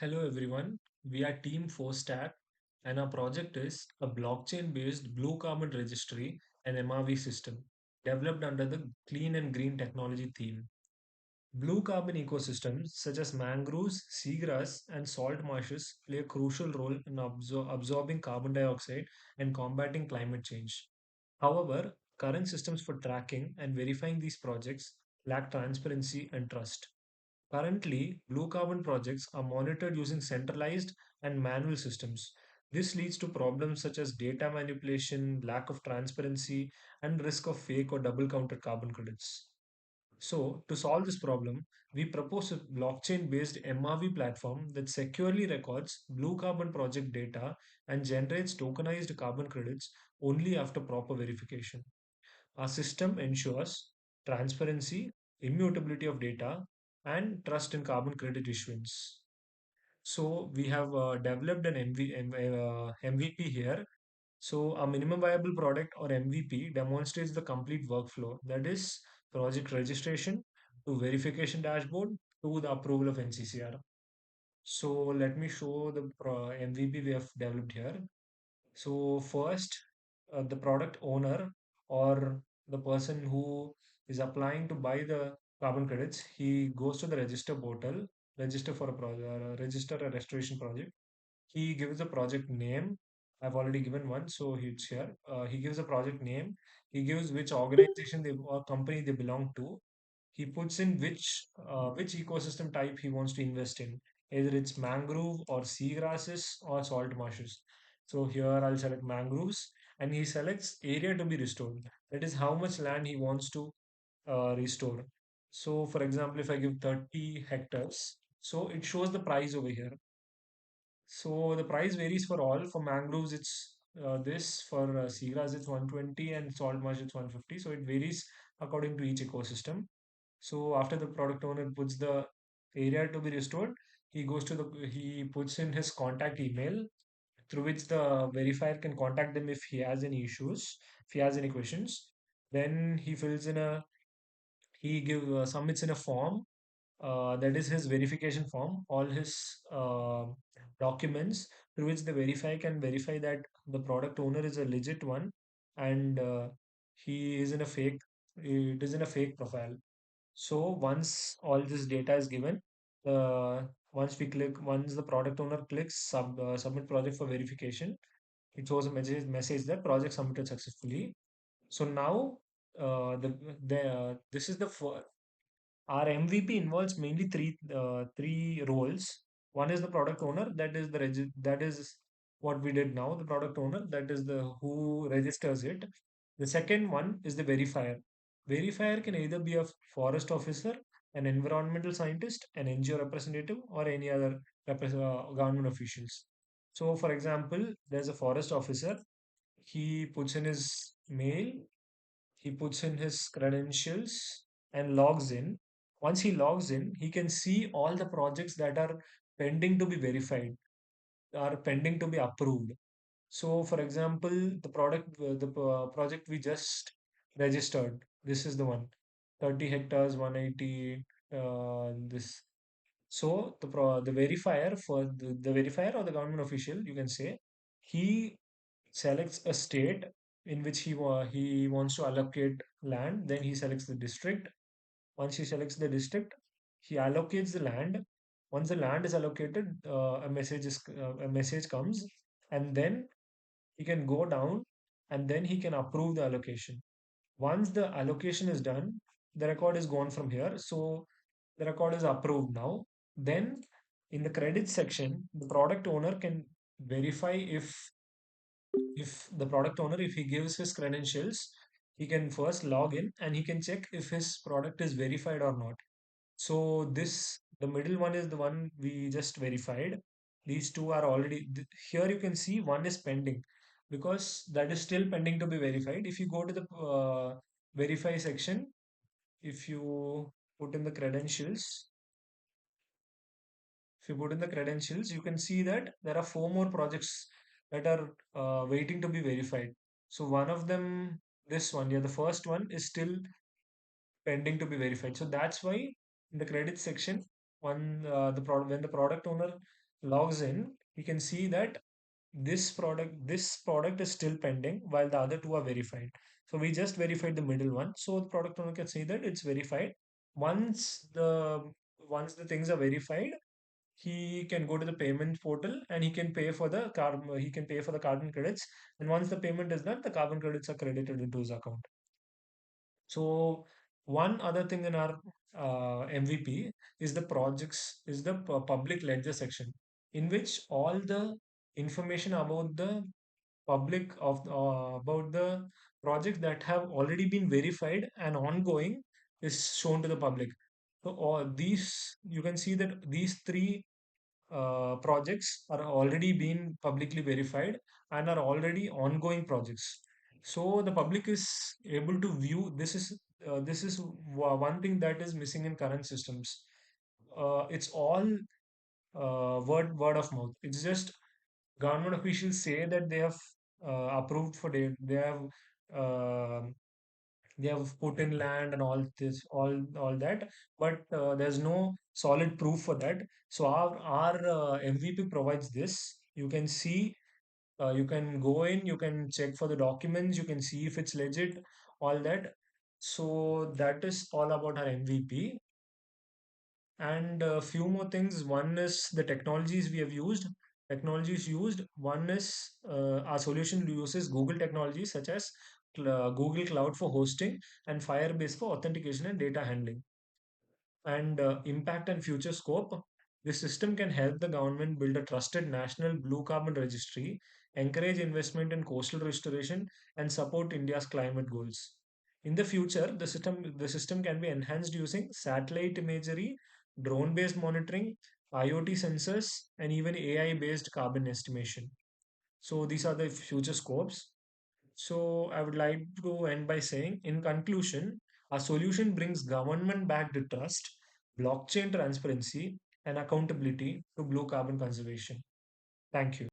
Hello everyone, we are Team 4 Stack and our project is a blockchain based blue carbon registry and MRV system developed under the clean and green technology theme. Blue carbon ecosystems such as mangroves, seagrass, and salt marshes play a crucial role in absorbing carbon dioxide and combating climate change. However, current systems for tracking and verifying these projects lack transparency and trust. Currently, blue carbon projects are monitored using centralized and manual systems. This leads to problems such as data manipulation, lack of transparency, and risk of fake or double counted carbon credits. So, to solve this problem, we propose a blockchain based MRV platform that securely records blue carbon project data and generates tokenized carbon credits only after proper verification. Our system ensures transparency, immutability of data, and trust in carbon credit issuance. So we have developed an MVP here. So a minimum viable product or MVP demonstrates the complete workflow. That is project registration to verification dashboard to the approval of NCCR. So let me show the MVP we have developed here. So first, the product owner or the person who is applying to buy the carbon credits, he goes to the register portal, register for a project, register a restoration project. He gives a project name. I've already given one, so it's here. He gives a project name. He gives which organization they or company they belong to. He puts in which ecosystem type he wants to invest in. Either it's mangrove or seagrasses or salt marshes. So here I'll select mangroves and he selects area to be restored. That is how much land he wants to restore. So for example, if I give 30 hectares, so it shows the price over here. So the price varies for all. For mangroves, it's this. For seagrass, it's 120 and salt marsh, it's 150. So it varies according to each ecosystem. So after the product owner puts the area to be restored, he puts in his contact email through which the verifier can contact them if he has any issues, if he has any questions. Then he give submits in a form that is his verification form, all his documents through which the verifier can verify that the product owner is a legit one and he is in a fake, it is in a fake profile. So once all this data is given, once the product owner clicks submit project for verification, it shows a message that project submitted successfully. So now this is our MVP involves mainly three roles. One is the product owner, that is what we did now. The product owner, that is the who registers it. The second one is the verifier. Verifier can either be a forest officer, an environmental scientist, an NGO representative, or any other government officials. So, for example, there's a forest officer. He puts in his mail, he puts in his credentials and logs in. Once he logs in, he can see all the projects that are pending to be verified, are pending to be approved. So, for example, the project we just registered, this is the one, 30 hectares, 180. This so the verifier the verifier or the government official, you can say, he selects a state in which he wants to allocate land. Then he selects the district. Once he selects the district, he allocates the land. Once the land is allocated, a message comes, and then he can go down, and then he can approve the allocation. Once the allocation is done, the record is gone from here. So the record is approved now. Then in the credit section, the product owner can verify if the product owner, if he gives his credentials, he can first log in and he can check if his product is verified or not. So the middle one is the one we just verified. These two are already here. You can see one is pending because that is still pending to be verified. If you go to the verify section, if you put in the credentials, if you put in the credentials, you can see that there are four more projects that are waiting to be verified. So one of them, this one, yeah, the first one is still pending to be verified. So that's why in the credit section, when the product owner logs in, he can see that this product is still pending while the other two are verified. So we just verified the middle one. So the product owner can see that it's verified. Once the once the things are verified, he can go to the payment portal and he can pay for the carbon credits. And once the payment is done, the carbon credits are credited into his account. So one other thing in our MVP is the public ledger section, in which all the information about the about the projects that have already been verified and ongoing is shown to the public. So all these, you can see that these three projects are already been publicly verified and are already ongoing projects. So the public is able to view one thing that is missing in current systems. It's all word of mouth. It's just government officials say that they have approved for it. Uh, they have put in land and all that, but there's no solid proof for that. So our MVP provides this. You can see, you can go in, you can check for the documents, you can see if it's legit, all that. So that is all about our MVP. And a few more things. One is the technologies we have used. Technologies used. One is our solution uses Google technologies such as Google Cloud for hosting and Firebase for authentication and data handling. And impact and future scope. This system can help the government build a trusted national blue carbon registry, encourage investment in coastal restoration, and support India's climate goals. In the future, the system can be enhanced using satellite imagery, drone-based monitoring, IoT sensors, and even AI-based carbon estimation. So these are the future scopes. So I would like to end by saying, in conclusion, our solution brings government-backed trust, blockchain transparency, and accountability to blue carbon conservation. Thank you.